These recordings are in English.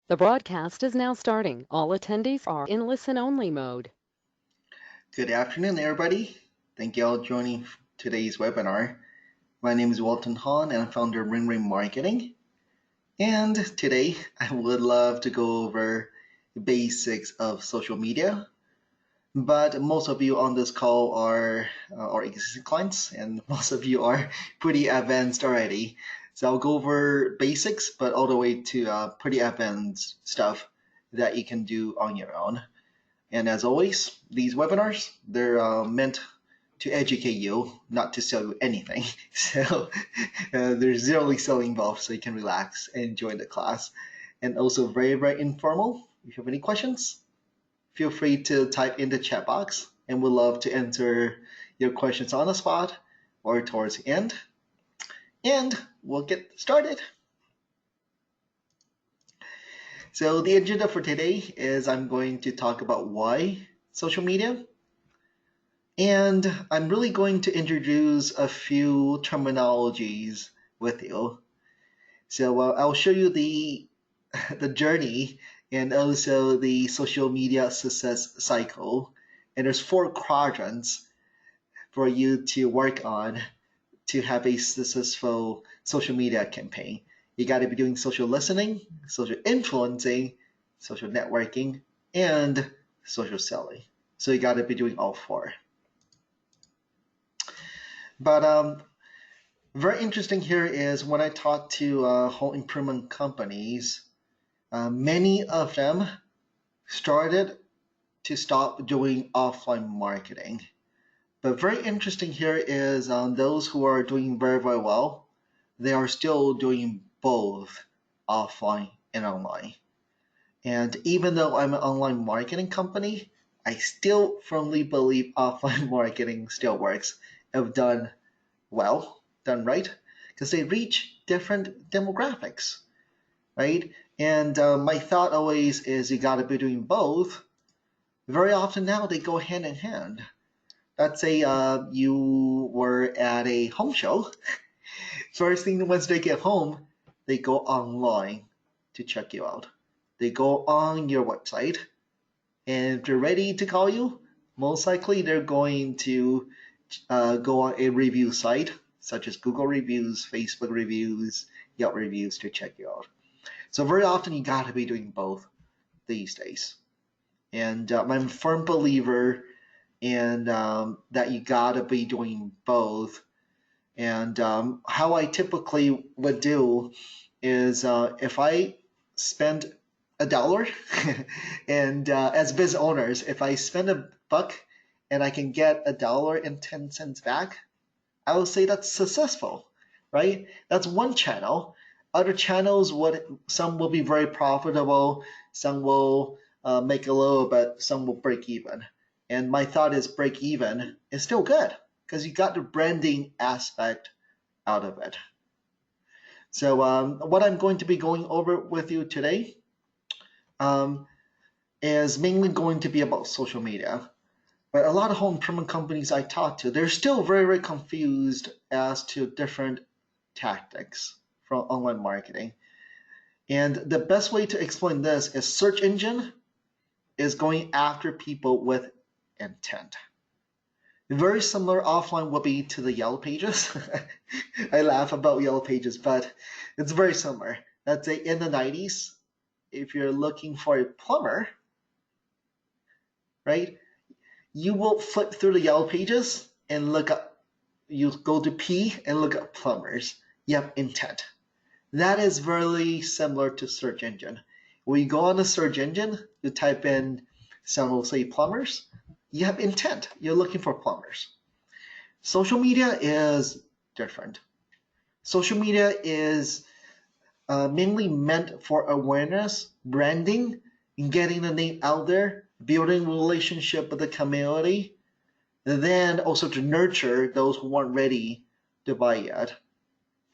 The broadcast is now starting. All attendees are in listen-only mode. Good afternoon, everybody. Thank you all joining today's webinar. My name is Walton Hahn, and I'm founder of Ring Ring Marketing. And today, I would love to go over the basics of social media. But most of you on this call are our existing clients, and most of you are pretty advanced already. So I'll go over basics, but all the way to pretty advanced stuff that you can do on your own. And as always, these webinars, they're meant to educate you, not to sell you anything. So there's zero selling involved, so you can relax and enjoy the class. And also very, very informal. If you have any questions, feel free to type in the chat box, and we'd love to answer your questions on the spot or towards the end. And we'll get started. So the agenda for today is I'm going to talk about why social media. And I'm really going to introduce a few terminologies with you. So I'll show you the the journey and also the social media success cycle. And there's 4 quadrants for you to work on to have a successful social media campaign. You got to be doing social listening, social influencing, social networking, and social selling. So you got to be doing all 4. But very interesting here is when I talk to home improvement companies, many of them started to stop doing offline marketing. But very interesting here is those who are doing very, very well, they are still doing both offline and online. And even though I'm an online marketing company, I still firmly believe offline marketing still works if done well, done right, because they reach different demographics, right? And my thought always is you got to be doing both. Very often now they go hand in hand. Let's say you were at a home show. First thing once they get home, they go online to check you out. They go on your website, and if they're ready to call you, most likely they're going to go on a review site such as Google reviews, Facebook reviews, Yelp reviews to check you out. So very often you got to be doing both these days. And I'm a firm believer in that you got to be doing both. And how I typically would do is if I spend $1 and as business owners, if I spend $1 and I can get $1.10 back, I would say that's successful, right? That's one channel. Other channels, some will be very profitable, some will make a little bit, some will break even. And my thought is break even is still good because you got the branding aspect out of it. So what I'm going to be going over with you today um, is mainly going to be about social media. But a lot of home improvement companies I talk to, they're still very, very confused as to different tactics from online marketing. And the best way to explain this is search engine is going after people with intent. Very similar offline would be to the Yellow Pages. I laugh about Yellow Pages, but it's very similar. Let's say in the 90s, if you're looking for a plumber, right, you will flip through the Yellow Pages and look up, you go to P and look up plumbers. You have intent. That is very similar to search engine. When you go on the search engine, you type in, some will say plumbers, you have intent. You're looking for plumbers. Social media is different. Social media is mainly meant for awareness, branding, and getting the name out there, building relationship with the community, and then also to nurture those who aren't ready to buy yet,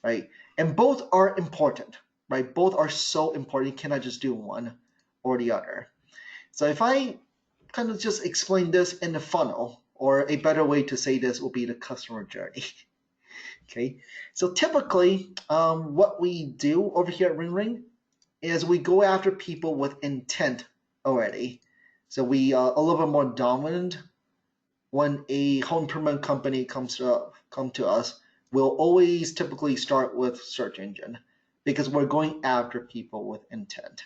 right? And both are important, right? Both are so important. You cannot just do one or the other. So if I kind of just explain this in the funnel, or a better way to say this will be the customer journey. Okay, so typically what we do over here at Ring Ring is we go after people with intent already. So we are a little bit more dominant when a home improvement company come to us. We'll always typically start with search engine because we're going after people with intent.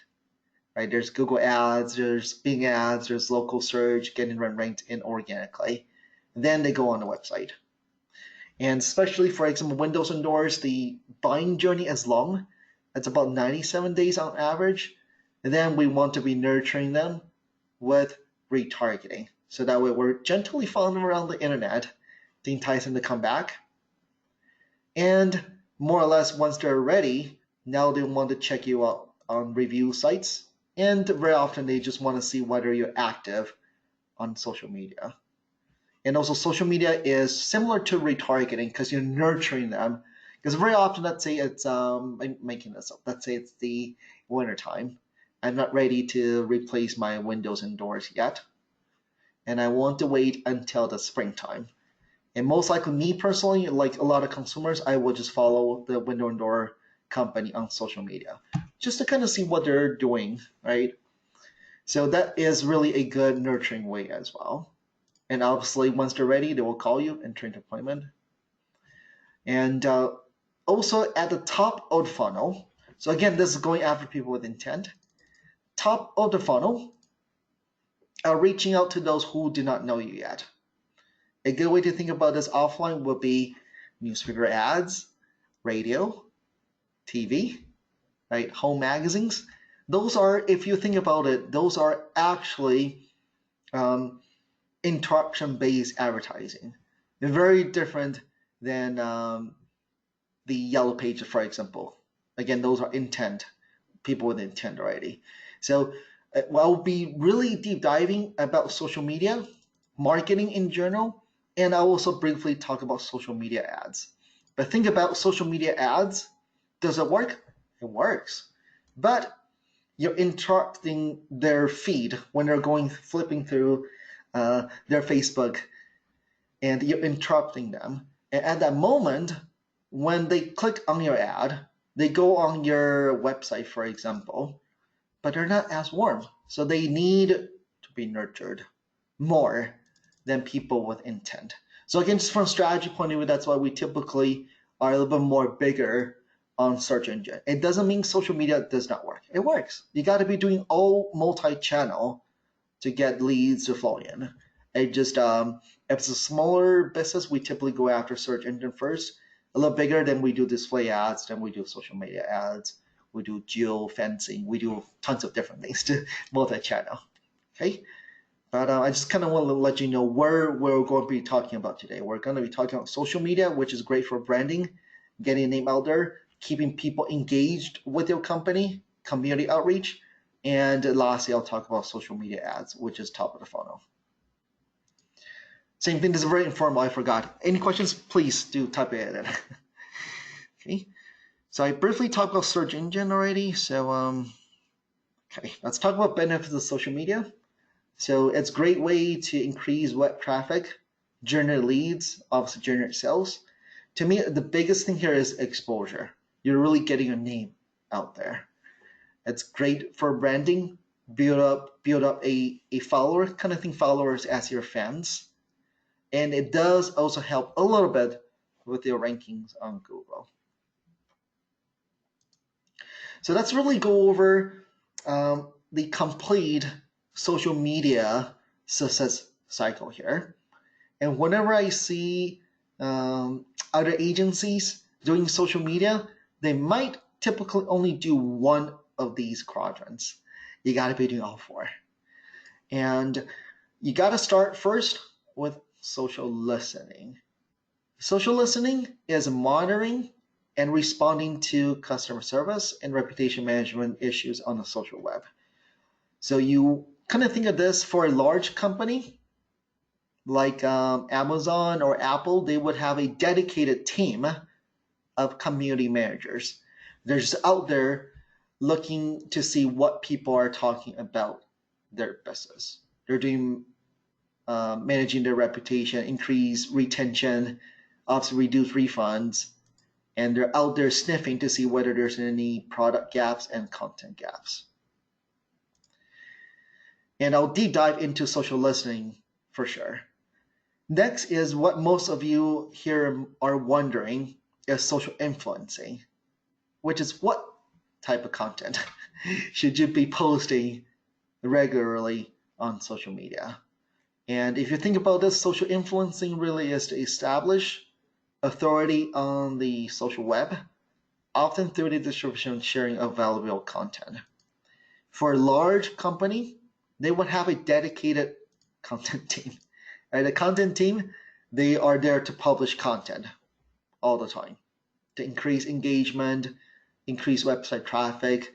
Right? There's Google ads, there's Bing ads, there's local search, getting ranked in organically. Then they go on the website. And especially, for example, windows and doors, the buying journey is long. It's about 97 days on average. And then we want to be nurturing them with retargeting. So that way we're gently following them around the internet to entice them to come back. And more or less, once they're ready, now they want to check you out on review sites. And very often they just want to see whether you're active on social media. And also social media is similar to retargeting because you're nurturing them. Because very often, let's say it's, I'm making this up, let's say it's the winter time. I'm not ready to replace my windows and doors yet. And I want to wait until the springtime. And most likely me personally, like a lot of consumers, I will just follow the window and door company on social media just to kind of see what they're doing, right? So that is really a good nurturing way as well. And obviously, once they're ready, they will call you and turn to appointment. And also at the top of the funnel, so again, this is going after people with intent. Top of the funnel are reaching out to those who do not know you yet. A good way to think about this offline would be newspaper ads, radio, TV, right? Home magazines. Those are, if you think about it, those are actually interruption-based advertising. They're very different than the yellow pages, for example. Again, those are intent, people with intent already. So I'll be really deep diving about social media, marketing in general, and I'll also briefly talk about social media ads. But think about social media ads. Does it work? It works. But you're interrupting their feed when they're flipping through their Facebook, and you're interrupting them. And at that moment, when they click on your ad, they go on your website, for example, but they're not as warm. So they need to be nurtured more than people with intent. So again, just from a strategy point of view, that's why we typically are a little bit more bigger on search engine. It doesn't mean social media does not work. It works. You got to be doing all multi-channel to get leads to flow in. It just, if it's a smaller business, we typically go after search engine first. A little bigger, then we do display ads, then we do social media ads, we do geo-fencing, we do tons of different things to multi-channel, okay? But I just kind of want to let you know where we're going to be talking about today. We're going to be talking about social media, which is great for branding, getting a name out there, keeping people engaged with your company, community outreach, and lastly, I'll talk about social media ads, which is top of the funnel. Same thing, this is very informal, I forgot. Any questions, please do type it in. Okay, so I briefly talked about search engine already. So, okay, let's talk about benefits of social media. So it's a great way to increase web traffic, generate leads, obviously generate sales. To me, the biggest thing here is exposure. You're really getting your name out there. It's great for branding, build up a follower, kind of think followers as your fans. And it does also help a little bit with your rankings on Google. So let's really go over the complete social media success cycle here. And whenever I see other agencies doing social media, they might typically only do one of these quadrants. You got to be doing all four. And you got to start first with social listening. Social listening is monitoring and responding to customer service and reputation management issues on the social web. So you kind of think of this for a large company like Amazon or Apple, they would have a dedicated team of community managers. They're just out there looking to see what people are talking about their business. They're doing managing their reputation, increase retention, obviously reduce refunds, and they're out there sniffing to see whether there's any product gaps and content gaps. And I'll deep dive into social listening for sure. Next is what most of you here are wondering is social influencing, which is what type of content should you be posting regularly on social media? And if you think about this, social influencing really is to establish authority on the social web, often through the distribution and sharing of valuable content. For a large company, they would have a dedicated content team. And the content team, they are there to publish content all the time to increase engagement, increase website traffic.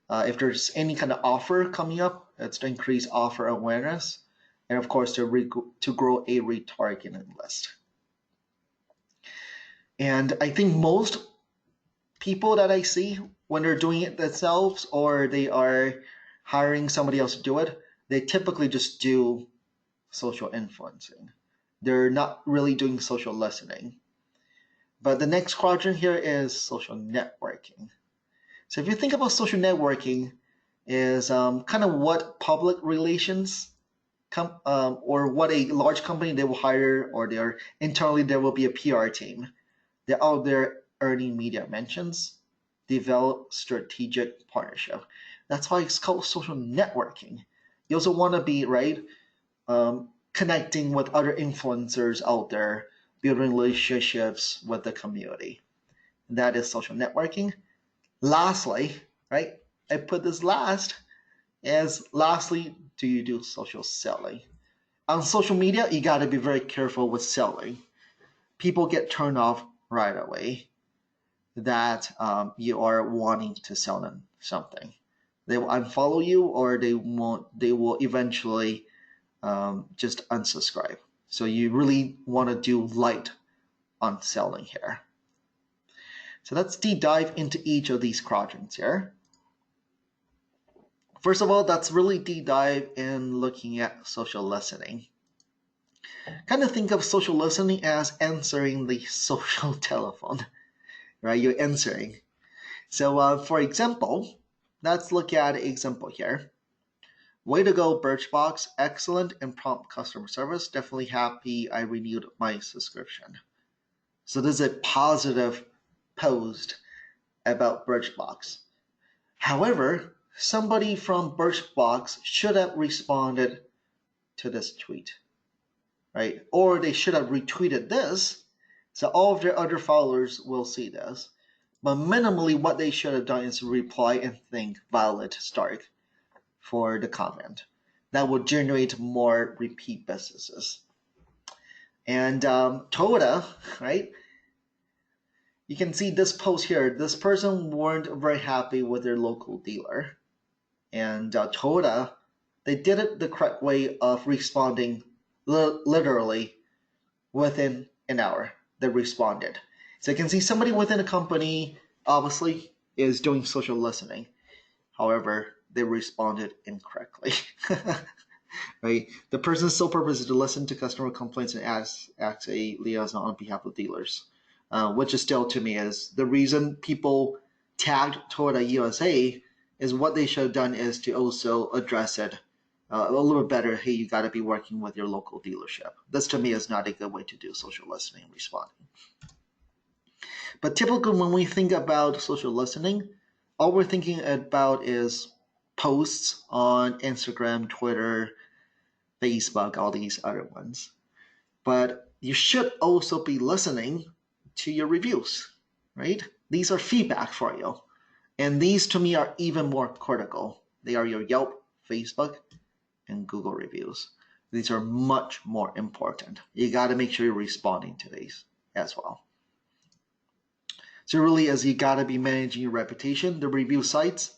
If there's any kind of offer coming up, it's to increase offer awareness, and of course to grow a retargeting list. And I think most people that I see when they're doing it themselves or they are hiring somebody else to do it, they typically just do social influencing. They're not really doing social listening. But the next quadrant here is social networking. So if you think about social networking is kind of what public relations or what a large company they will hire, or internally there will be a PR team. They're out there earning media mentions, develop strategic partnership. That's why it's called social networking. You also want to be connecting with other influencers out there, building relationships with the community. That is social networking. Lastly, right? I put this last as lastly, do you do social selling? On social media, you got to be very careful with selling. People get turned off right away that you are wanting to sell them something. They will unfollow you, or they will eventually just unsubscribe. So you really want to do light on selling here. So let's deep dive into each of these quadrants here. First of all, that's really deep dive in looking at social listening. Kind of think of social listening as answering the social telephone, right? You're answering. So for example, let's look at an example here. Way to go, Birchbox. Excellent and prompt customer service. Definitely happy I renewed my subscription. So this is a positive post about Birchbox. However, somebody from Birchbox should have responded to this tweet, right? Or they should have retweeted this, so all of their other followers will see this. But minimally, what they should have done is reply and thank Violet Stark for the comment. That would generate more repeat businesses. And Toda, right? You can see this post here. This person weren't very happy with their local dealer. And Toda, they did it the correct way of responding literally within an hour. They responded. So you can see somebody within a company obviously is doing social listening. However, they responded incorrectly. Right? The person's sole purpose is to listen to customer complaints and act a liaison on behalf of dealers. Which is still to me is the reason people tagged Toyota USA is what they should have done is to also address it a little bit better. Hey, you got to be working with your local dealership. This to me is not a good way to do social listening and responding. But typically when we think about social listening, all we're thinking about is posts on Instagram, Twitter, Facebook, all these other ones. But you should also be listening to your reviews, right? These are feedback for you. And these to me are even more critical. They are your Yelp, Facebook, and Google reviews. These are much more important. You got to make sure you're responding to these as well. So really is you got to be managing your reputation, the review sites,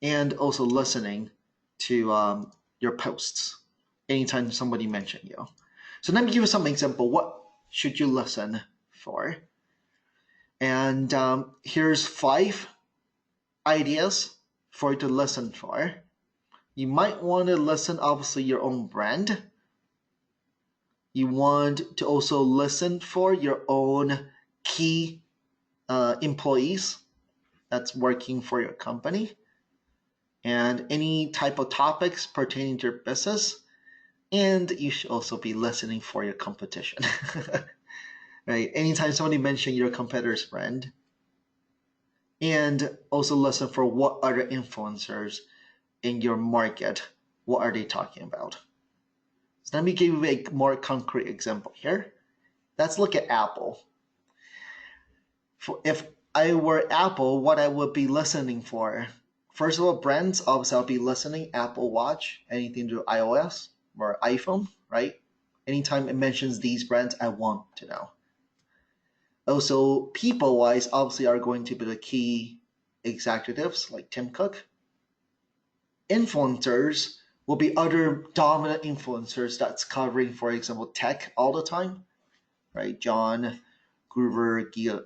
and also listening to your posts anytime somebody mentioned you. So let me give you some example. What should you listen for? And here's 5 ideas for you to listen for. You might want to listen, obviously, your own brand. You want to also listen for your own key employees that's working for your company, and any type of topics pertaining to your business. And you should also be listening for your competition. Right? Anytime somebody mentions your competitor's brand, and also listen for what other influencers in your market, what are they talking about. So let me give you a more concrete example here. Let's look at Apple. If I were Apple, what I would be listening for, first of all, brands, obviously I'll be listening Apple Watch, anything to iOS or iPhone, right? Anytime it mentions these brands, I want to know. Also, people-wise, obviously are going to be the key executives like Tim Cook. Influencers will be other dominant influencers that's covering, for example, tech all the time, right? John Gruber, Giga,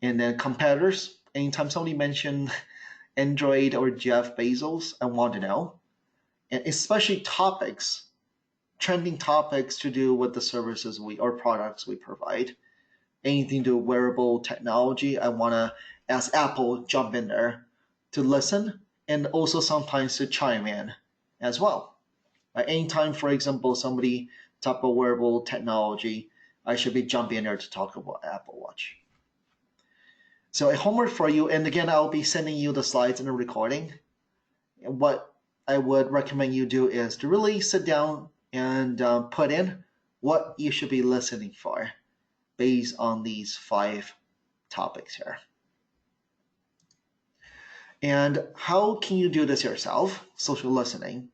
and then competitors. Anytime somebody mention Android or Jeff Bezos, I want to know. And especially topics, trending topics to do with the services or products we provide. Anything to wearable technology, I want to ask Apple jump in there to listen and also sometimes to chime in as well. Anytime, for example, somebody talk about wearable technology, I should be jumping in there to talk about Apple Watch. So a homework for you, and again, I'll be sending you the slides and the recording. And what I would recommend you do is to really sit down and put in what you should be listening for based on these 5 topics here. And how can you do this yourself, social listening?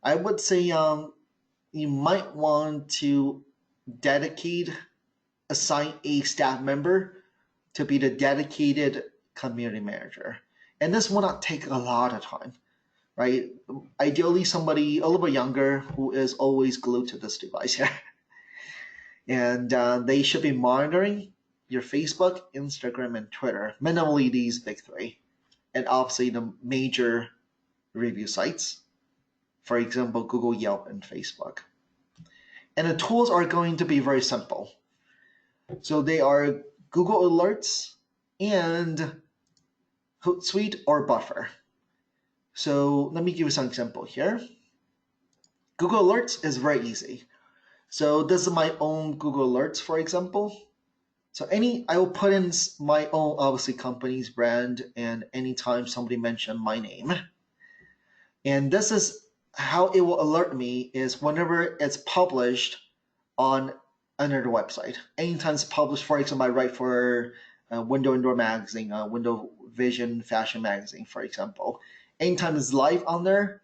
I would say you might want to assign a staff member to be the dedicated community manager. And this will not take a lot of time, right? Ideally, somebody a little bit younger who is always glued to this device here. And they should be monitoring your Facebook, Instagram, and Twitter, minimally these big 3. And obviously the major review sites, for example, Google, Yelp, and Facebook. And the tools are going to be very simple. So they are Google Alerts and Hootsuite or Buffer. So let me give you some example here. Google Alerts is very easy. So this is my own Google Alerts, for example. So I will put in my own, obviously, company's brand, and anytime somebody mention my name. And this is how it will alert me is whenever it's published on another website. Anytime it's published, for example, I write for Window and Door magazine, Window Vision Fashion magazine, for example. Anytime it's live on there,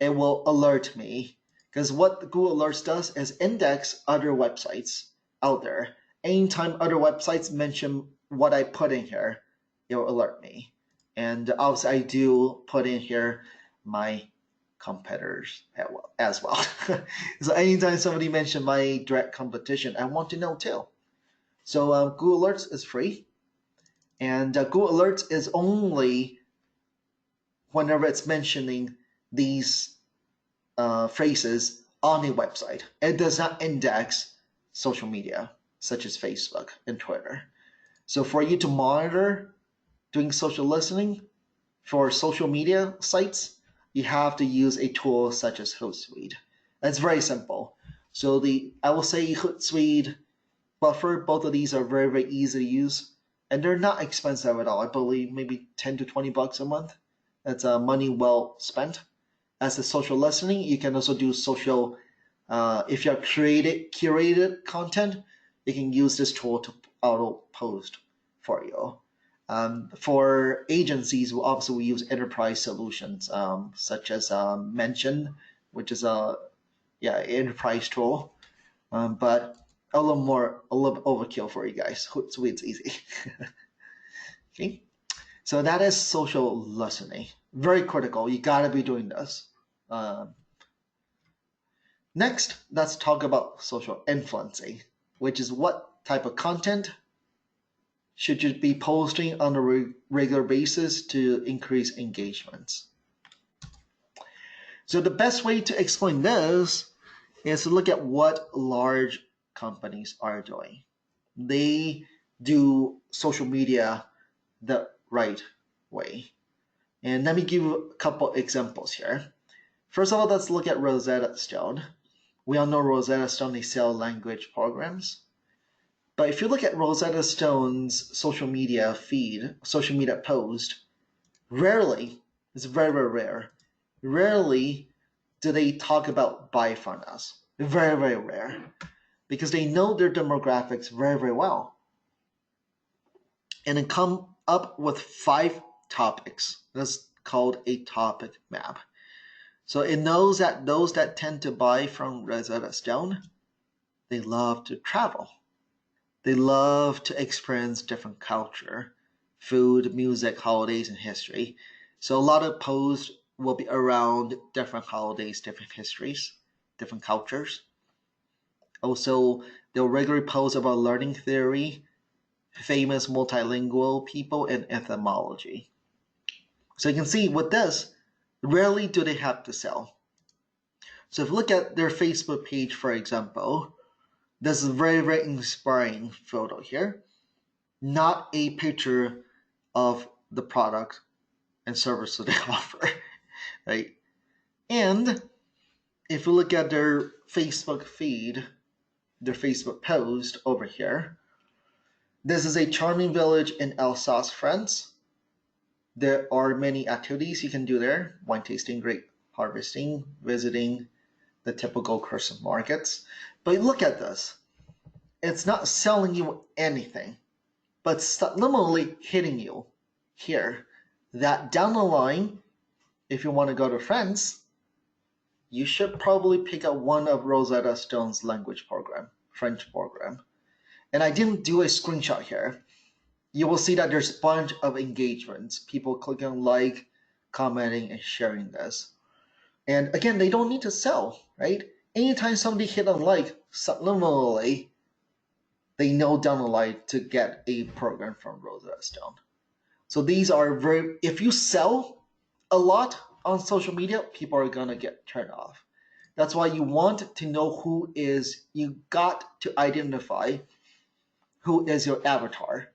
it will alert me. Because what Google Alerts does is index other websites out there. Anytime other websites mention what I put in here, it will alert me. And obviously, I do put in here my competitors as well. So anytime somebody mentions my direct competition, I want to know too. So Google Alerts is free. And Google Alerts is only whenever it's mentioning these phrases on a website. It does not index social media such as Facebook and Twitter. So for you to monitor doing social listening for social media sites, you have to use a tool such as Hootsuite. It's very simple. So I will say Hootsuite, Buffer, both of these are very, very easy to use, and they're not expensive at all. I believe maybe 10 to 20 bucks a month. That's money well spent. As a social listening, you can also do social. If you have curated content, you can use this tool to auto post for you. For agencies, obviously we use enterprise solutions such as Mention, which is a enterprise tool, but a little bit overkill for you guys. Hootsuite's easy. Okay, so that is social listening. Very critical. You gotta be doing this. Next, let's talk about social influencing, which is what type of content should you be posting on a regular basis to increase engagements. So the best way to explain this is to look at what large companies are doing. They do social media the right way. And let me give you a couple examples here. First of all, let's look at Rosetta Stone. We all know Rosetta Stone, they sell language programs. But if you look at Rosetta Stone's social media feed, social media post, rarely, it's very, very rare, rarely do they talk about buy from us. Very, very rare. Because they know their demographics very, very well. And then come up with 5 topics. That's called a topic map. So it knows that those that tend to buy from Rosetta Stone, they love to travel. They love to experience different culture, food, music, holidays, and history. So a lot of posts will be around different holidays, different histories, different cultures. Also, they'll regularly post about learning theory, famous multilingual people, and etymology. So you can see with this, rarely do they have to sell. So if you look at their Facebook page, for example, this is a very, very inspiring photo here. Not a picture of the product and service that they offer, right? And if you look at their Facebook feed, their Facebook post over here, this is a charming village in Alsace, France. There are many activities you can do there: wine tasting, grape harvesting, visiting the typical Christmas markets. But look at this. It's not selling you anything, but subliminally hitting you here that down the line, if you want to go to France, you should probably pick up one of Rosetta Stone's language program, French program. And I didn't do a screenshot here. You will see that there's a bunch of engagements, people clicking like, commenting, and sharing this. And again, they don't need to sell, right? Anytime somebody hit on like, subliminally, they know down the line to get a program from Rosetta Stone. So these are very, if you sell a lot on social media, people are gonna get turned off. That's why you want to know who is, you got to identify who is your avatar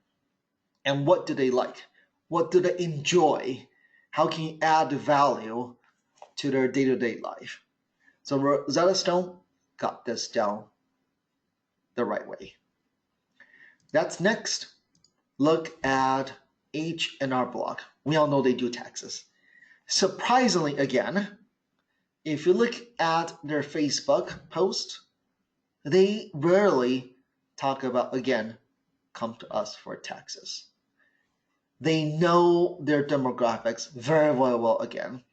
and what do they like? What do they enjoy? How can you add value to their day-to-day life? So Rosetta Stone got this down the right way. That's next. Look at H&R Block. We all know they do taxes. Surprisingly, again, if you look at their Facebook post, they rarely talk about, again, come to us for taxes. They know their demographics very, very well again.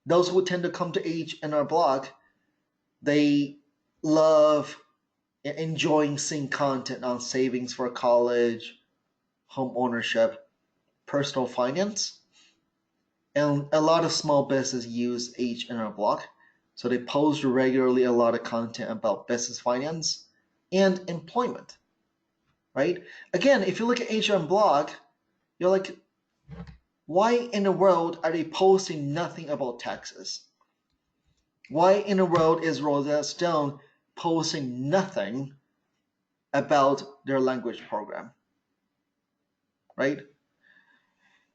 Those who tend to come to H&R Block, they love enjoying seeing content on savings for college, home ownership, personal finance. And a lot of small businesses use H&R Block. So they post regularly a lot of content about business finance and employment, right? Again, if you look at H&R Block, you're like, why in the world are they posting nothing about taxes? Why in the world is Rosetta Stone posting nothing about their language program, right?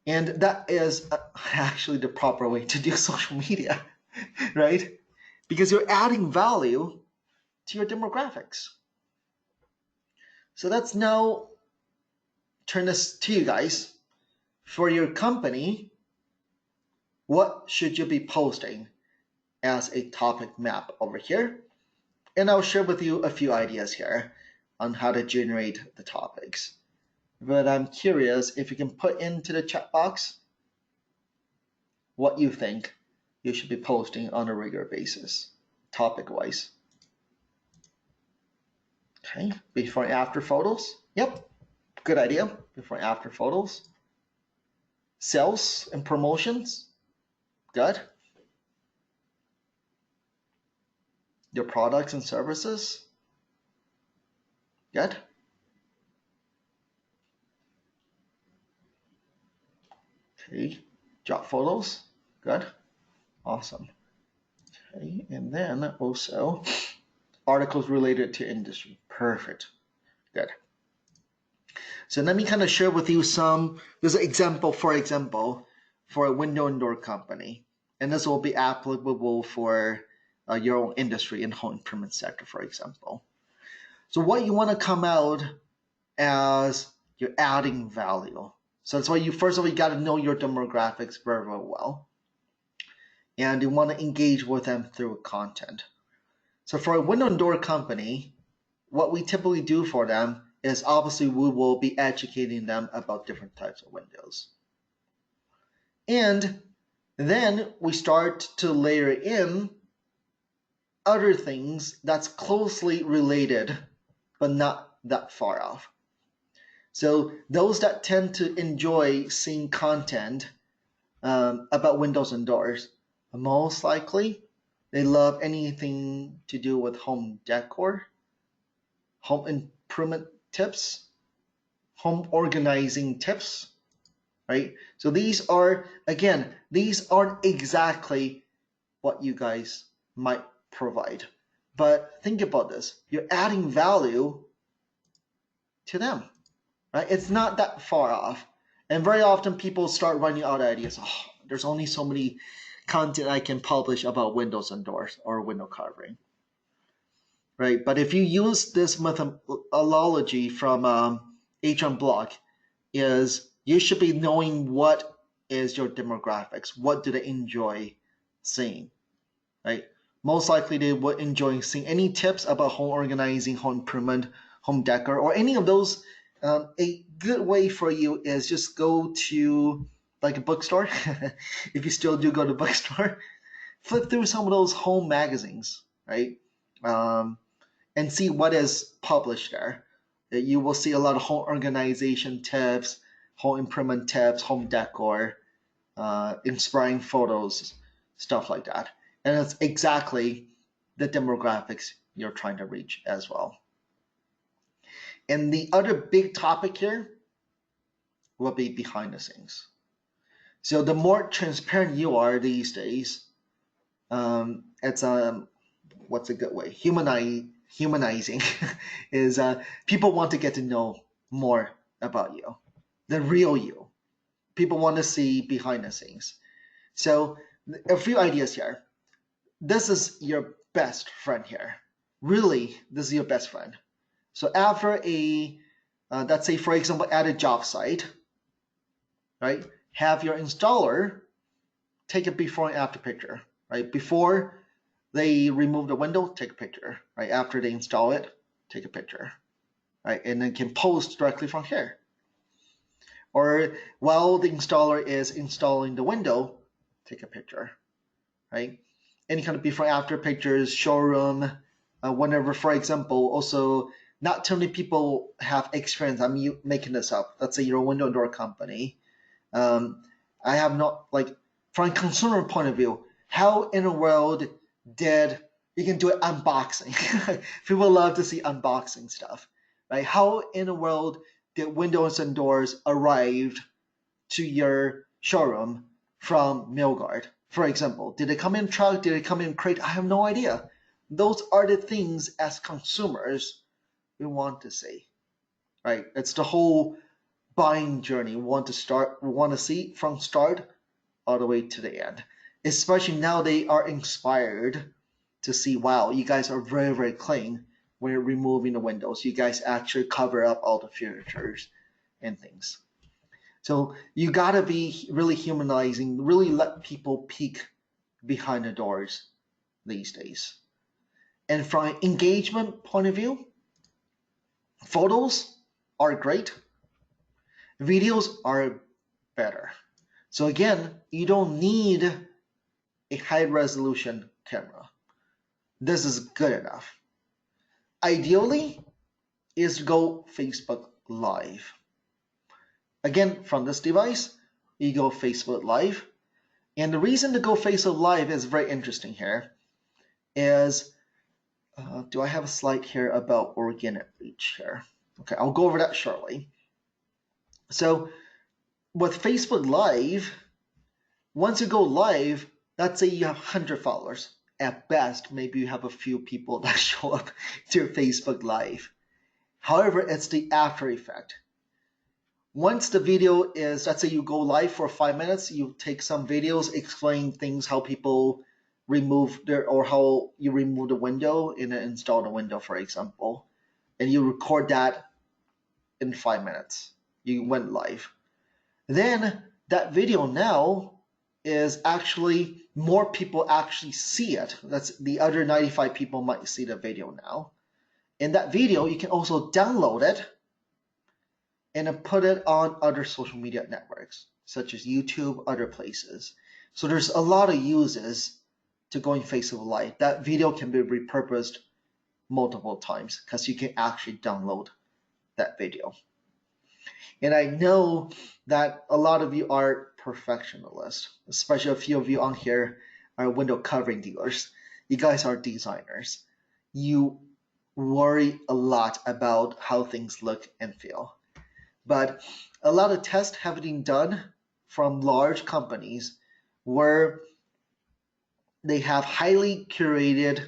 And that is actually the proper way to do social media, right? Because you're adding value to your demographics. So let's now turn this to you guys. For your company, what should you be posting as a topic map over here? And I'll share with you a few ideas here on how to generate the topics. But I'm curious if you can put into the chat box what you think you should be posting on a regular basis, topic-wise. Okay, before and after photos. Yep, good idea. Before and after photos. Sales and promotions. Good. Your products and services. Good. Okay, job photos. Good. Awesome. Okay, and then also articles related to industry. Perfect. Good. So let me kind of share with you there's an example, for a window and door company. And this will be applicable for your own industry in home improvement sector, for example. So what you want to come out as you're adding value. So that's why you first of all, you got to know your demographics very, very well. And you want to engage with them through content. So for a window and door company, what we typically do for them is obviously we will be educating them about different types of windows. And then we start to layer in other things that's closely related, but not that far off. So those that tend to enjoy seeing content about windows and doors, most likely they love anything to do with home decor, home improvement tips, home organizing tips, right? So these aren't exactly what you guys might provide. But think about this. You're adding value to them, right? It's not that far off. And very often people start running out of ideas. Oh, there's only so many content I can publish about windows and doors or window covering, right? But if you use this methodology from H1 Block, is you should be knowing what is your demographics, what do they enjoy seeing, right? Most likely they would enjoy seeing any tips about home organizing, home improvement, home decor, or any of those. A good way for you is just go to like a bookstore, if you still do go to bookstore, flip through some of those home magazines, right? And see what is published there. You will see a lot of home organization tips, home improvement tips, home decor, inspiring photos, stuff like that. And it's exactly the demographics you're trying to reach as well. And the other big topic here will be behind the scenes. So the more transparent you are these days, it's what's a good way? Humanizing is people want to get to know more about you, the real you. People want to see behind the scenes. So a few ideas here. This is your best friend here. Really, this is your best friend. So after let's say for example, at a job site, right? Have your installer take a before and after picture, right? Before they remove the window, take a picture, right? After they install it, take a picture, right? And then can post directly from here. Or while the installer is installing the window, take a picture, right? Any kind of before after pictures, showroom, whenever, for example, also not too many people have experience. I'm making this up. Let's say you're a window and door company. I have not, like, from a consumer point of view, how in the world did you can do it unboxing? People love to see unboxing stuff, right? How in the world did windows and doors arrived to your showroom from Milgard, for example? Did they come in truck? Did they come in crate? I have no idea. Those are the things as consumers we want to see, right? It's the whole buying journey. We want to see from start all the way to the end. Especially now they are inspired to see, wow, you guys are very, very clean when you're removing the windows. You guys actually cover up all the furnitures and things. So you gotta be really humanizing, really let people peek behind the doors these days. And from an engagement point of view, photos are great. Videos are better. So again, you don't need a high resolution camera. This is good enough. Ideally is to go Facebook Live. Again, from this device, you go Facebook Live. And the reason to go Facebook Live is very interesting here is, do I have a slide here about organic reach here? Okay, I'll go over that shortly. So with Facebook Live, once you go live, let's say you have 100 followers. At best, maybe you have a few people that show up to your Facebook Live. However, it's the after effect. Once the video is, let's say you go live for 5 minutes, you take some videos, explain things, how people remove their, or how you remove the window in an install the window, for example, and you record that in 5 minutes. You went live. Then that video now is actually more people actually see it. That's the other 95 people might see the video now. In that video, you can also download it and then put it on other social media networks, such as YouTube, other places. So there's a lot of uses to going Facebook Live. That video can be repurposed multiple times because you can actually download that video. And I know that a lot of you are perfectionists, especially a few of you on here are window covering dealers. You guys are designers. You worry a lot about how things look and feel. But a lot of tests have been done from large companies where they have highly curated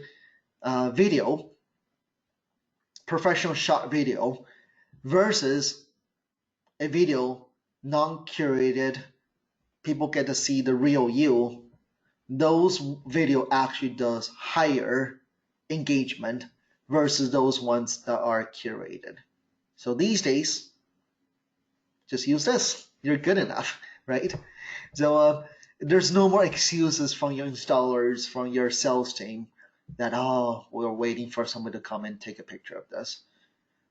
video, professional shot video, versus a video non-curated, people get to see the real you. Those video actually does higher engagement versus those ones that are curated. So these days, just use this. You're good enough, right? So there's no more excuses from your installers, from your sales team that, oh, we're waiting for someone to come and take a picture of this.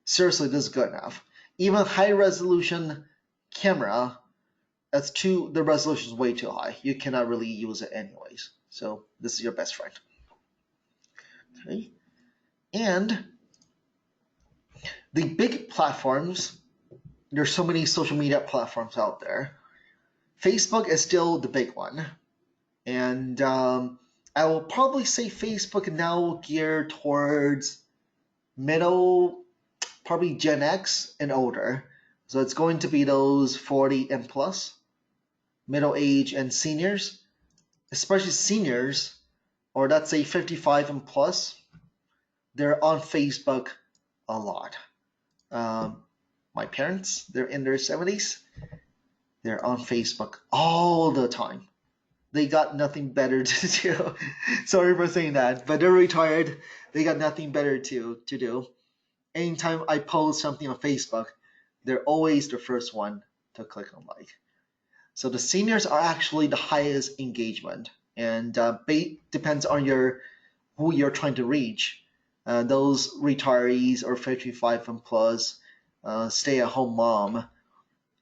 Seriously, this is good enough. Even high resolution camera, the resolution is way too high. You cannot really use it anyways. So this is your best friend. Okay. And the big platforms, there's so many social media platforms out there. Facebook is still the big one. And I will probably say Facebook now geared towards middle, probably Gen X and older. So it's going to be those 40 and plus, middle age and seniors, especially seniors, or let's say 55 and plus. They're on Facebook a lot. My parents, they're in their 70s. They're on Facebook all the time. They got nothing better to do. Sorry for saying that, but they're retired. They got nothing better to do. Anytime I post something on Facebook, they're always the first one to click on like. So the seniors are actually the highest engagement, and depends on who you're trying to reach. Those retirees or 55 and plus, stay-at-home mom,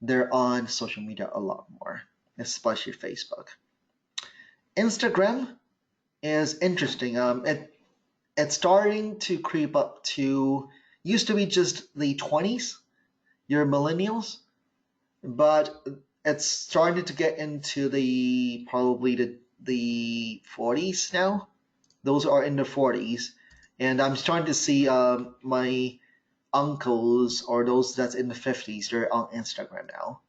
they're on social media a lot more, especially Facebook. Instagram is interesting. It's starting to creep up to, used to be just the 20s, your millennials, but it's starting to get into probably the 40s now. Those are in the 40s, and I'm starting to see my uncles or those that's in the 50s, they're on Instagram now.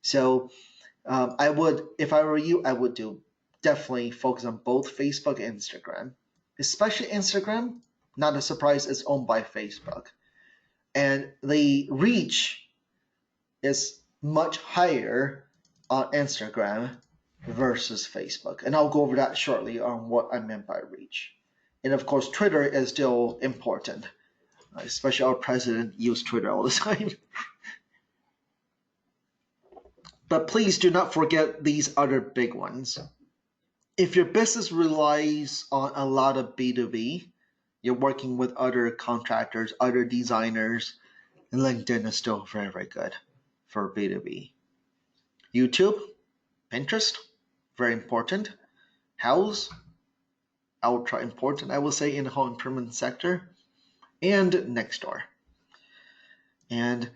So I would, if I were you, I would definitely focus on both Facebook and Instagram, especially Instagram. Not a surprise, it's owned by Facebook, and the reach is much higher on Instagram versus Facebook. And I'll go over that shortly on what I meant by reach. And of course, Twitter is still important, especially our president uses Twitter all the time. But please do not forget these other big ones. If your business relies on a lot of B2B, you're working with other contractors, other designers, and LinkedIn is still very, very good for B2B. YouTube, Pinterest, very important. Houzz, ultra important, I will say, in the home improvement sector. And Nextdoor. And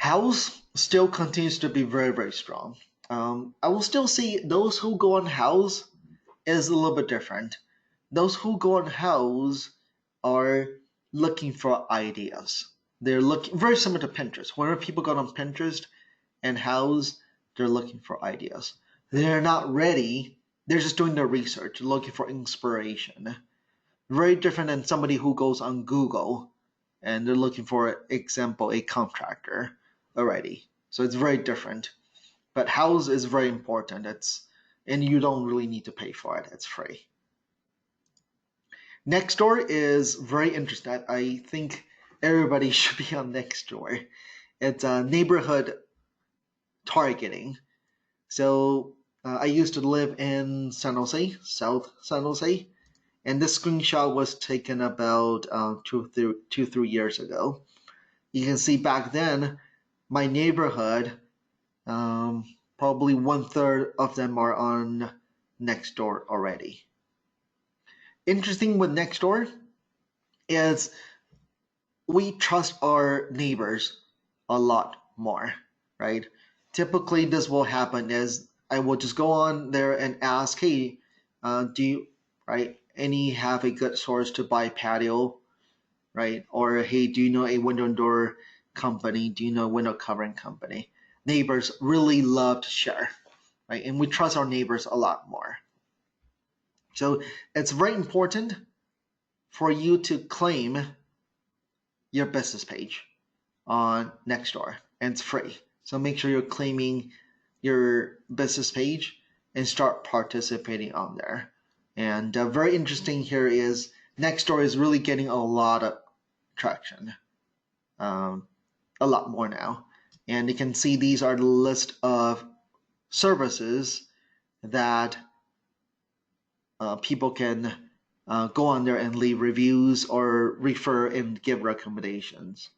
Houzz still continues to be very, very strong. I will still see those who go on Houzz is a little bit different. Those who go on Houzz are looking for ideas. They're looking very similar to Pinterest. Whenever people go on Pinterest and Houzz, they're looking for ideas. They're not ready. They're just doing their research, looking for inspiration. Very different than somebody who goes on Google and they're looking for example, a contractor already. So it's very different. But house is very important. And you don't really need to pay for it. It's free. Nextdoor is very interesting. I think everybody should be on Nextdoor. It's neighborhood targeting. So I used to live in San Jose, South San Jose, and this screenshot was taken about 3 years ago. You can see back then, my neighborhood, probably 1/3 of them are on Nextdoor already. Interesting with Nextdoor is we trust our neighbors a lot more, right? Typically, this will happen is I will just go on there and ask, hey, do you, right, any have a good source to buy patio, right? Or hey, do you know a window and door company? Do you know a window covering company? Neighbors really love to share, right? And we trust our neighbors a lot more. So it's very important for you to claim your business page on Nextdoor, and it's free. So make sure you're claiming your business page and start participating on there. And very interesting here is Nextdoor is really getting a lot of traction, a lot more now. And you can see these are the list of services that people can go on there and leave reviews or refer and give recommendations,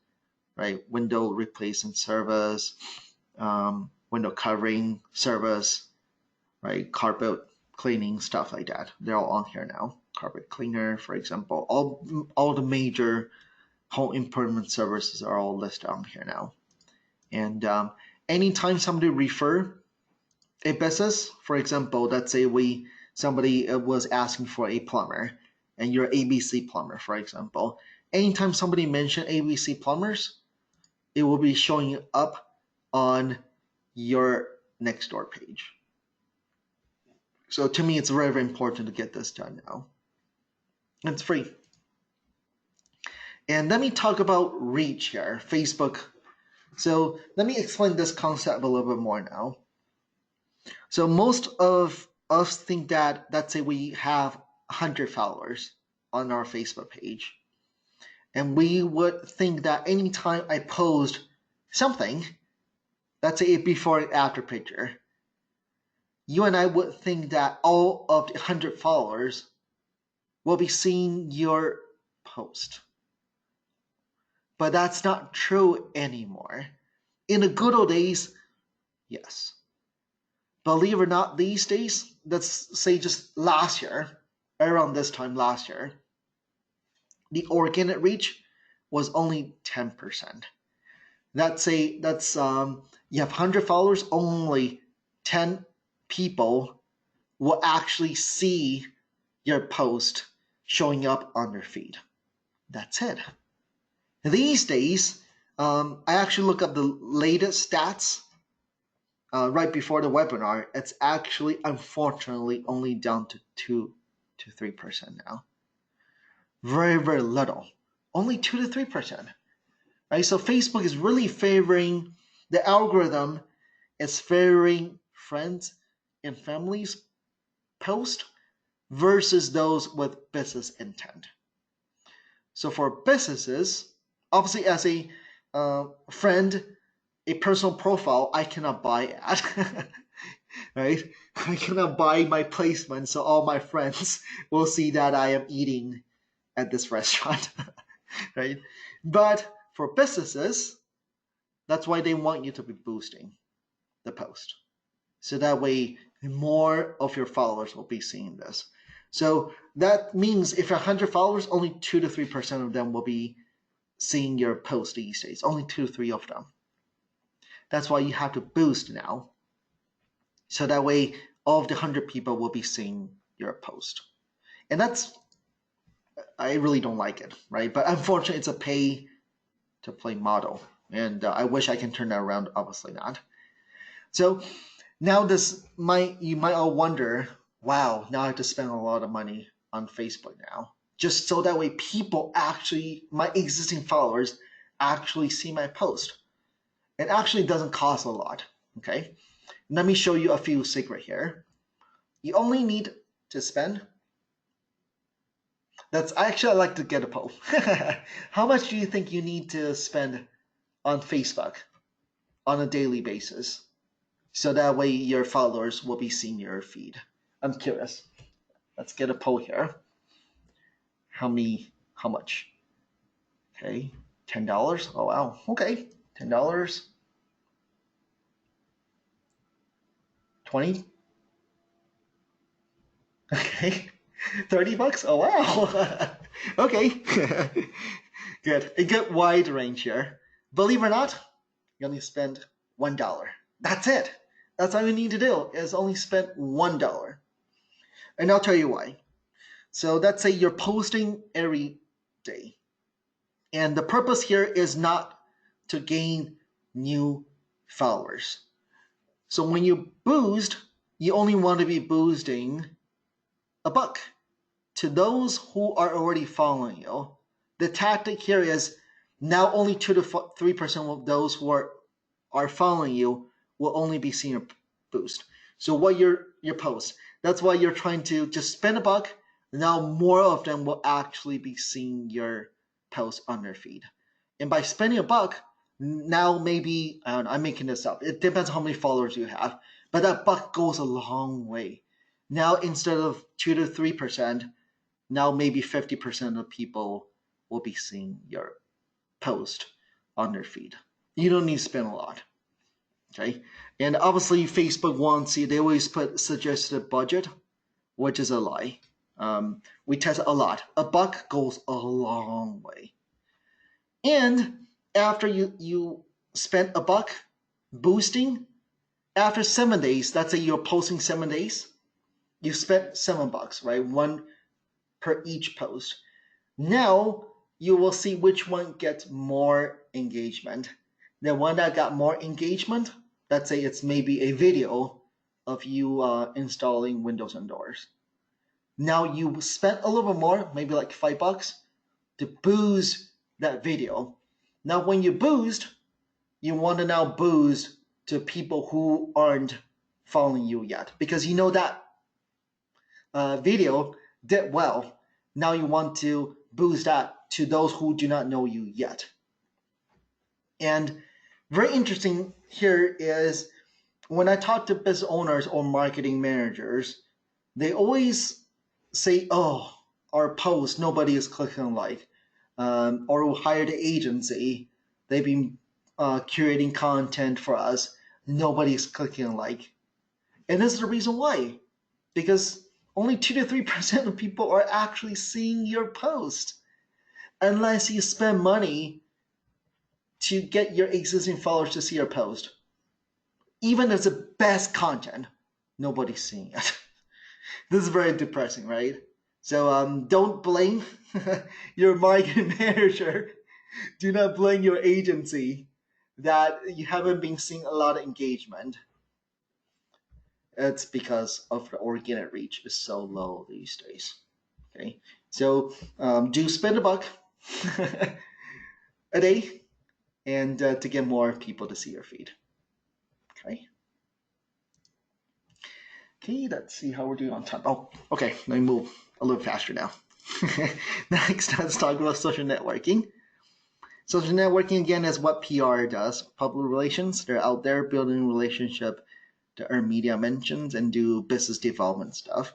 right? Window replacement service, window covering service, right? Carpet cleaning, stuff like that. They're all on here now. Carpet cleaner, for example. All the major home improvement services are all listed on here now. And anytime somebody refer a business, for example, let's say somebody was asking for a plumber, and you're ABC plumber, for example. Anytime somebody mention ABC plumbers, it will be showing up on your Nextdoor page. So to me, it's very, very important to get this done now. It's free. And let me talk about reach here, Facebook. So let me explain this concept a little bit more now. So most of us think that, let's say we have 100 followers on our Facebook page. And we would think that anytime I post something, let's say a before and after picture, you and I would think that all of the 100 followers will be seeing your post. But that's not true anymore. In the good old days, yes. Believe it or not, these days, let's say just last year, around this time last year, the organic reach was only 10%. Let's say you have 100 followers, only 10 people will actually see your post showing up on their feed. That's it. These days, I actually look up the latest stats right before the webinar. It's actually, unfortunately, only down to 2 to 3% now. Very, very little. Only 2 to 3%. Right? So Facebook is really favoring, the algorithm is favoring friends and families post versus those with business intent. So for businesses, obviously as a friend, a personal profile, I cannot buy at, right? I cannot buy my placement so all my friends will see that I am eating at this restaurant, right? But for businesses, that's why they want you to be boosting the post. So that way more of your followers will be seeing this. So that means if you're 100 followers, only 2 to 3% of them will be seeing your post these days. Only 2 to 3 of them. That's why you have to boost now. So that way all of the 100 people will be seeing your post. And I really don't like it, right? But unfortunately, it's a pay to play model. And I wish I can turn that around, obviously not. So now you might all wonder, wow, now I have to spend a lot of money on Facebook now. Just so that way people actually, my existing followers, actually see my post. It actually doesn't cost a lot. Okay, let me show you a few secrets here. You only need to spend. I like to get a poll. How much do you think you need to spend on Facebook on a daily basis? So that way your followers will be seeing your feed. I'm curious. Let's get a poll here. How much? Okay, $10. Oh wow. Okay, $10. 20. Okay. $30. Oh wow. Okay. Good. A good wide range here. Believe it or not, you only spend $1. That's it. That's all you need to do is only spend $1. And I'll tell you why. So let's say you're posting every day. And the purpose here is not to gain new followers. So when you boost, you only want to be boosting $1 to those who are already following you. The tactic here is now only 2 to 3% of those who are following you will only be seeing your boost. So what your post. That's why you're trying to just spend $1. Now more of them will actually be seeing your post on their feed. And by spending $1, now maybe I don't know, I'm making this up. It depends how many followers you have, but that $1 goes a long way. Now instead of 2 to 3%, now maybe 50% of people will be seeing your post on their feed. You don't need to spend a lot. Okay, and obviously Facebook wants you. They always put suggested budget, which is a lie. We test a lot. $1 goes a long way. And after you spend $1 boosting, after 7 days, let's say you're posting 7 days, you spent $7, right? One per each post. Now you will see which one gets more engagement. The one that got more engagement, let's say it's maybe a video of you installing windows and doors. Now you spent a little bit more, maybe like $5 to boost that video. Now when you boost, you want to now boost to people who aren't following you yet, because you know that video did well. Now you want to boost that to those who do not know you yet. And very interesting here is when I talk to business owners or marketing managers, they always say, oh, our post, nobody is clicking like. Or we'll hire the agency. They've been curating content for us. Nobody's clicking like. And this is the reason why. Because only 2 to 3% of people are actually seeing your post. Unless you spend money to get your existing followers to see your post. Even if it's the best content, nobody's seeing it. This is very depressing, right? So don't blame your marketing manager. Do not blame your agency that you haven't been seeing a lot of engagement. It's because of the organic reach is so low these days. Okay, so do spend $1 a day and to get more people to see your feed. Okay. Okay, let's see how we're doing on time. Oh, okay, let me move a little faster now. Next, let's talk about social networking. Social networking, again, is what PR does. Public relations, they're out there building relationship to earn media mentions and do business development stuff.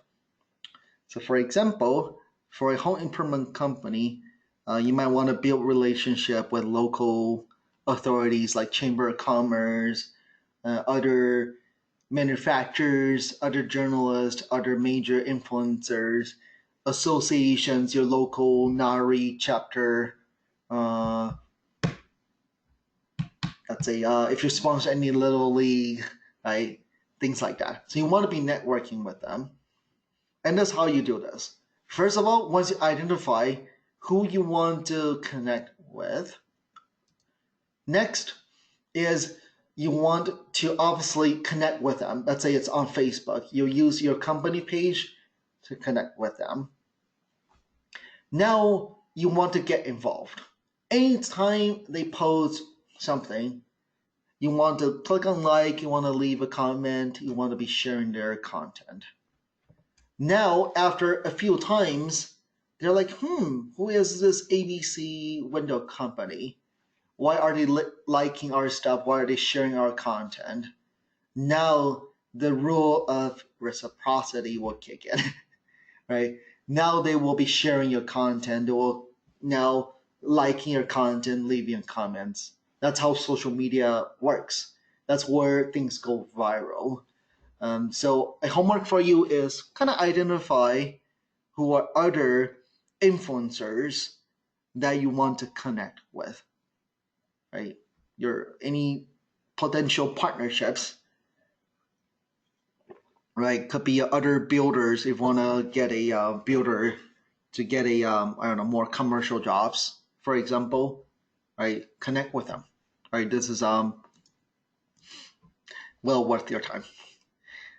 So for example, for a home improvement company, you might want to build relationship with local authorities like Chamber of Commerce, other manufacturers, other journalists, other major influencers, associations, your local NARI chapter. Let's say if you sponsor any little league, right? Things like that. So you want to be networking with them. And that's how you do this. First of all, once you identify who you want to connect with, next is you want to obviously connect with them. Let's say it's on Facebook. You use your company page to connect with them. Now you want to get involved. Anytime they post something, You want to click on like, you want to leave a comment, you want to be sharing their content. Now, after a few times, they're like, who is this ABC window company? Why are they liking our stuff? Why are they sharing our content? Now the rule of reciprocity will kick in, right? Now they will be sharing your content. They will now liking your content, leaving comments. That's how social media works. That's where things go viral. So a homework for you is kind of identify who are other influencers that you want to connect with, right? Any potential partnerships, right? Could be other builders if you want to get a builder to get a I don't know, more commercial jobs, for example, right? Connect with them, right? This is well worth your time.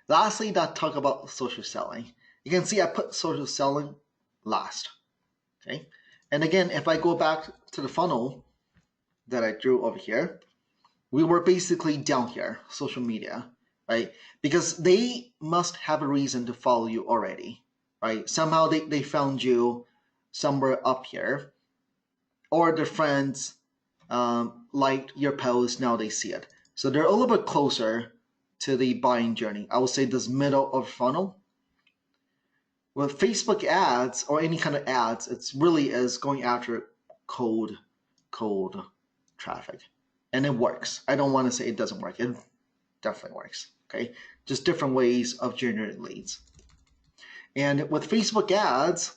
Lastly, that talk about social selling. You can see I put social selling last, okay? And again, if I go back to the funnel that I drew over here, we were basically down here, social media, right? Because they must have a reason to follow you already, right? Somehow they found you somewhere up here, or their friends liked your post, now they see it. So they're a little bit closer to the buying journey. I would say this middle of funnel. With Facebook ads or any kind of ads, it's really is going after cold traffic. And it works. I don't want to say it doesn't work. It definitely works. Okay, just different ways of generating leads. And with Facebook ads,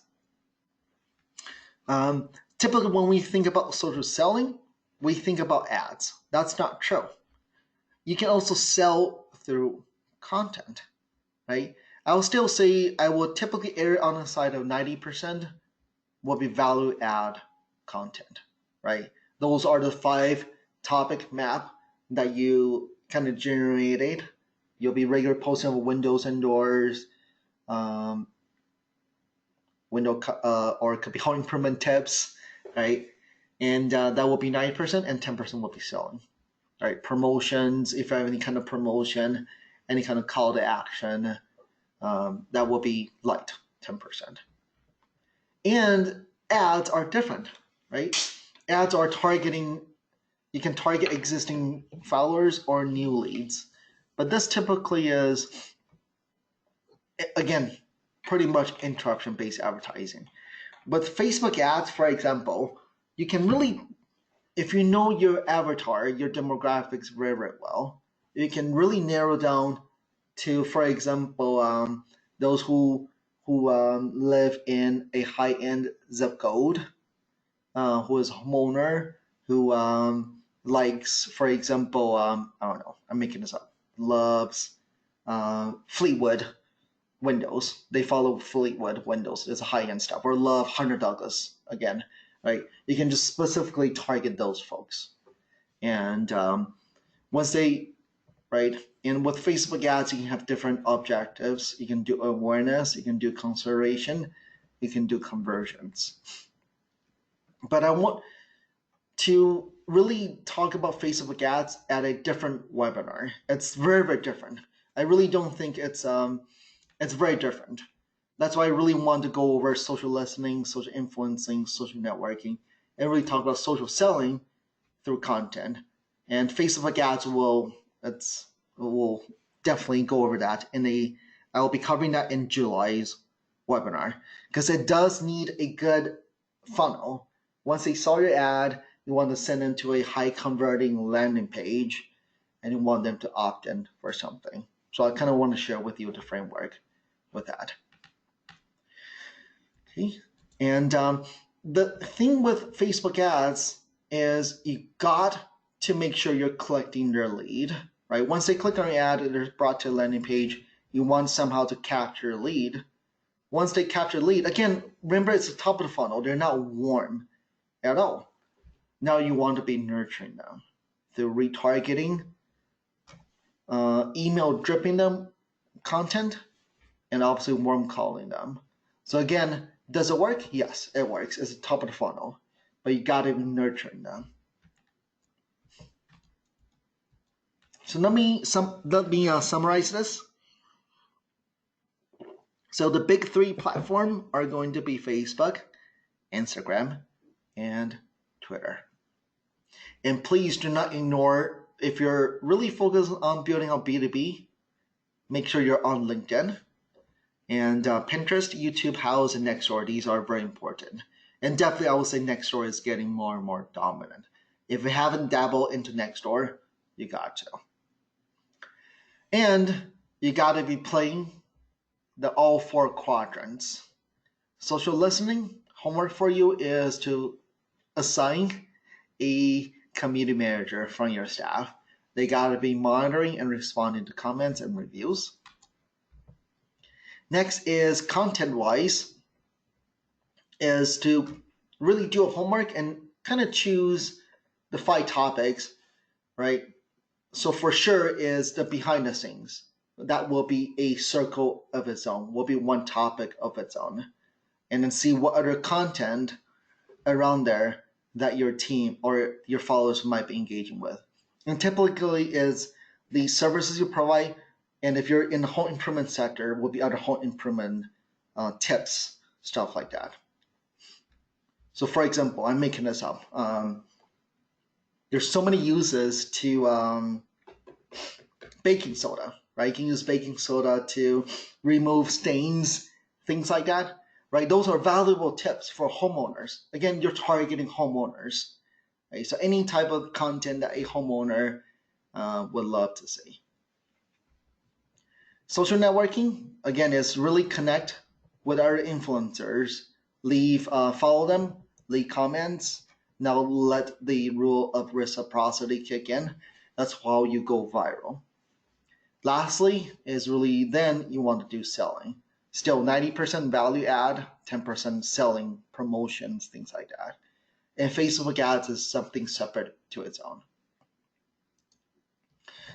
typically when we think about social selling, we think about ads. That's not true. You can also sell through content, right? I will still say I will typically err on the side of 90% will be value add content, right? Those are the 5 topic map that you kind of generated. You'll be regular posting of windows and doors, window or it could be home improvement tips, right? And that will be 90% and 10% will be selling, right? Promotions, if you have any kind of promotion, any kind of call to action, that will be light, 10%. And ads are different, right? Ads are targeting, you can target existing followers or new leads. But this typically is, again, pretty much interruption-based advertising. With Facebook ads, for example, you can really, if you know your avatar, your demographics very, very well, you can really narrow down to, for example, those who live in a high-end zip code, who is a homeowner, who likes, for example, I don't know, I'm making this up, loves Fleetwood windows. They follow Fleetwood windows. It's a high-end stuff. Or love Hunter Douglas again, right? You can just specifically target those folks. And once they, right? And with Facebook ads, you can have different objectives. You can do awareness, you can do consideration, you can do conversions. But I want to really talk about Facebook ads at a different webinar. It's very, very different. I really don't think it's very different. That's why I really want to go over social listening, social influencing, social networking, and really talk about social selling through content. And Facebook ads will definitely go over that I will be covering that in July's webinar, because it does need a good funnel. Once they saw your ad, you want to send them to a high converting landing page, and you want them to opt in for something. So I kind of want to share with you the framework with that. Okay, and the thing with Facebook ads is you got to make sure you're collecting their lead, right? Once they click on your ad, they're brought to a landing page. You want somehow to capture a lead. Once they capture lead, again, remember it's the top of the funnel. They're not warm at all. Now you want to be nurturing them through retargeting, email dripping them content, and obviously warm calling them. So again, does it work? Yes, it works. It's the top of the funnel, but you got to be nurturing them. So let me summarize this. So the big three platforms are going to be Facebook, Instagram, and Twitter. And please do not ignore, if you're really focused on building out B2B, make sure you're on LinkedIn. And Pinterest, YouTube, Houzz, and Nextdoor, these are very important. And definitely I would say Nextdoor is getting more and more dominant. If you haven't dabbled into Nextdoor, you got to. And you got to be playing the all four quadrants. Social listening, homework for you is to assign a community manager from your staff. They got to be monitoring and responding to comments and reviews. Next is content-wise, is to really do a homework and kind of choose the 5 topics, right? So for sure is the behind the scenes. That will be a circle of its own, will be one topic of its own. And then see what other content around there that your team or your followers might be engaging with. And typically is the services you provide, and if you're in the home improvement sector, will be other home improvement tips, stuff like that. So for example, I'm making this up. There's so many uses to baking soda, right? You can use baking soda to remove stains, things like that, right? Those are valuable tips for homeowners. Again, you're targeting homeowners, right? So any type of content that a homeowner would love to see. Social networking, again, is really connect with our influencers, follow them, leave comments. Now let the rule of reciprocity kick in. That's how you go viral. Lastly is really then you want to do selling. Still 90% value add, 10% selling, promotions, things like that. And Facebook ads is something separate to its own.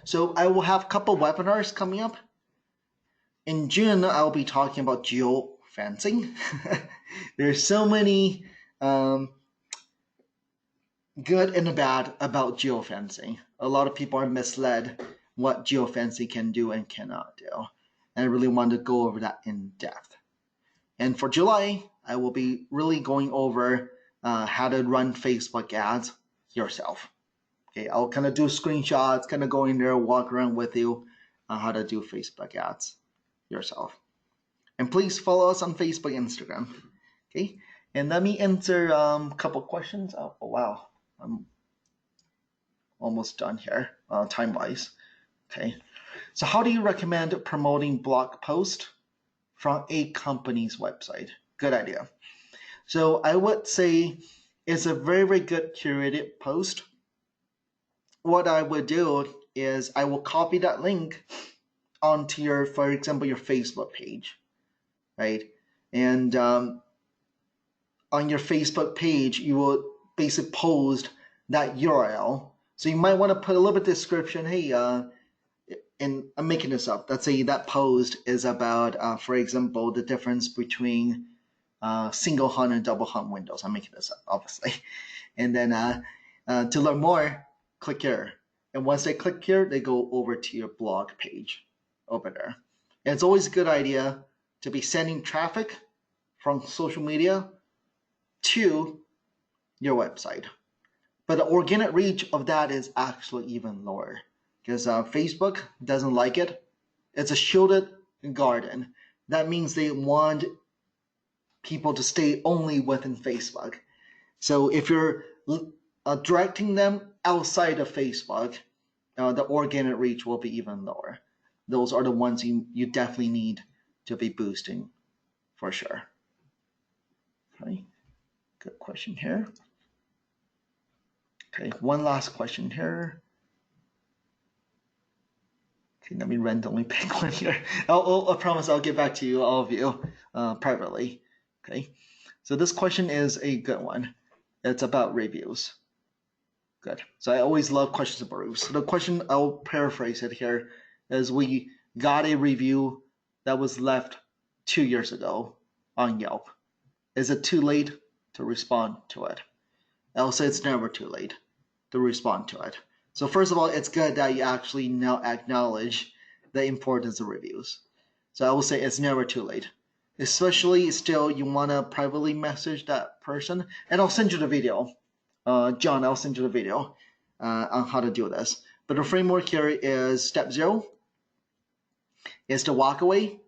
So I will have a couple webinars coming up. In June, I'll be talking about geofencing. There's so many good and bad about geofencing. A lot of people are misled what geofencing can do and cannot do. And I really want to go over that in depth. And for July, I will be really going over how to run Facebook ads yourself. Okay, I'll kind of do screenshots, kind of go in there, walk around with you on how to do Facebook ads yourself. And please follow us on Facebook, Instagram. Okay, and let me answer a couple questions. Oh wow, I'm almost done here, time-wise. Okay, so how do you recommend promoting blog post from a company's website? Good idea. So I would say it's a very, very good curated post. What I would do is I will copy that link onto your, for example, your Facebook page, right? And on your Facebook page, you will basically post that URL. So you might want to put a little bit of description. Hey, and I'm making this up. Let's say that post is about, for example, the difference between single hung and double hung windows. I'm making this up, obviously. And then to learn more, click here. And once they click here, they go over to your blog page over there. And it's always a good idea to be sending traffic from social media to your website. But the organic reach of that is actually even lower because Facebook doesn't like it. It's a shielded garden. That means they want people to stay only within Facebook. So if you're directing them outside of Facebook, the organic reach will be even lower. Those are the ones you definitely need to be boosting for sure. Okay, good question here. Okay, one last question here. Okay, let me randomly pick one here. I promise I'll get back to you, all of you, privately. Okay, so this question is a good one. It's about reviews. Good. So I always love questions about reviews. So the question, I'll paraphrase it here, is we got a review that was left 2 years ago on Yelp. Is it too late to respond to it? I'll say it's never too late to respond to it. So first of all, it's good that you actually now acknowledge the importance of reviews. So I will say it's never too late. Especially still, you want to privately message that person, and I'll send you the video. John, I'll send you the video on how to do this. But the framework here is step 0 is to walk away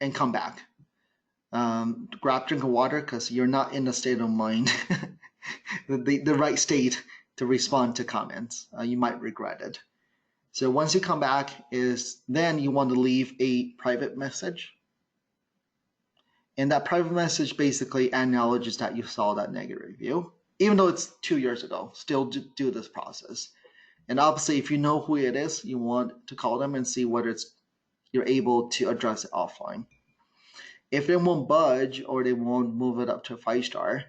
and come back. Grab a drink of water because you're not in the state of mind, the right state to respond to comments. You might regret it. So once you come back, then you want to leave a private message. And that private message basically acknowledges that you saw that negative review, even though it's 2 years ago. Still do this process. And obviously, if you know who it is, you want to call them and see whether you're able to address it offline. If they won't budge or they won't move it up to a 5-star,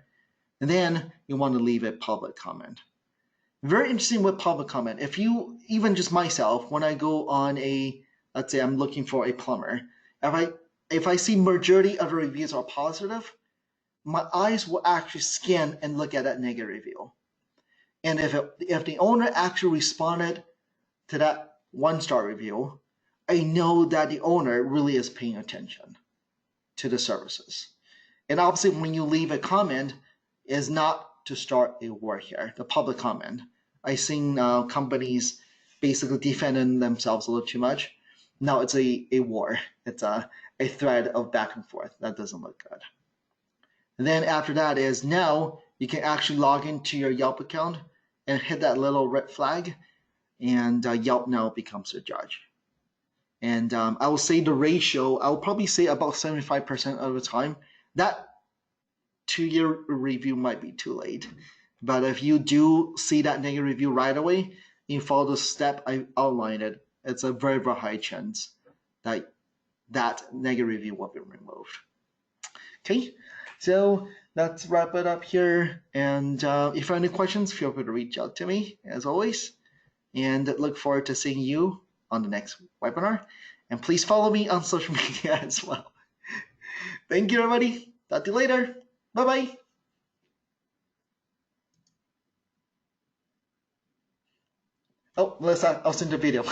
then you want to leave a public comment. Very interesting with public comment. If you, even just myself, when I go on let's say I'm looking for a plumber, if I see majority of the reviews are positive, my eyes will actually scan and look at that negative review. And if the owner actually responded to that 1-star review, I know that the owner really is paying attention to the services. And obviously, when you leave a comment, is not to start a war here. The public comment. I've seen companies basically defending themselves a little too much. Now it's a war. It's a thread of back and forth. That doesn't look good. And then after that is now you can actually log into your Yelp account and hit that little red flag, and Yelp now becomes the judge. And I will say the ratio, I will probably say about 75% of the time, that 2-year review might be too late. But if you do see that negative review right away, you follow the step I outlined, it's a very, very high chance that that negative review will be removed. Okay, so let's wrap it up here. And if you have any questions, feel free to reach out to me, as always. And look forward to seeing you on the next webinar. And please follow me on social media as well. Thank you, everybody. Talk to you later. Bye-bye. Oh, Melissa, I'll send the video.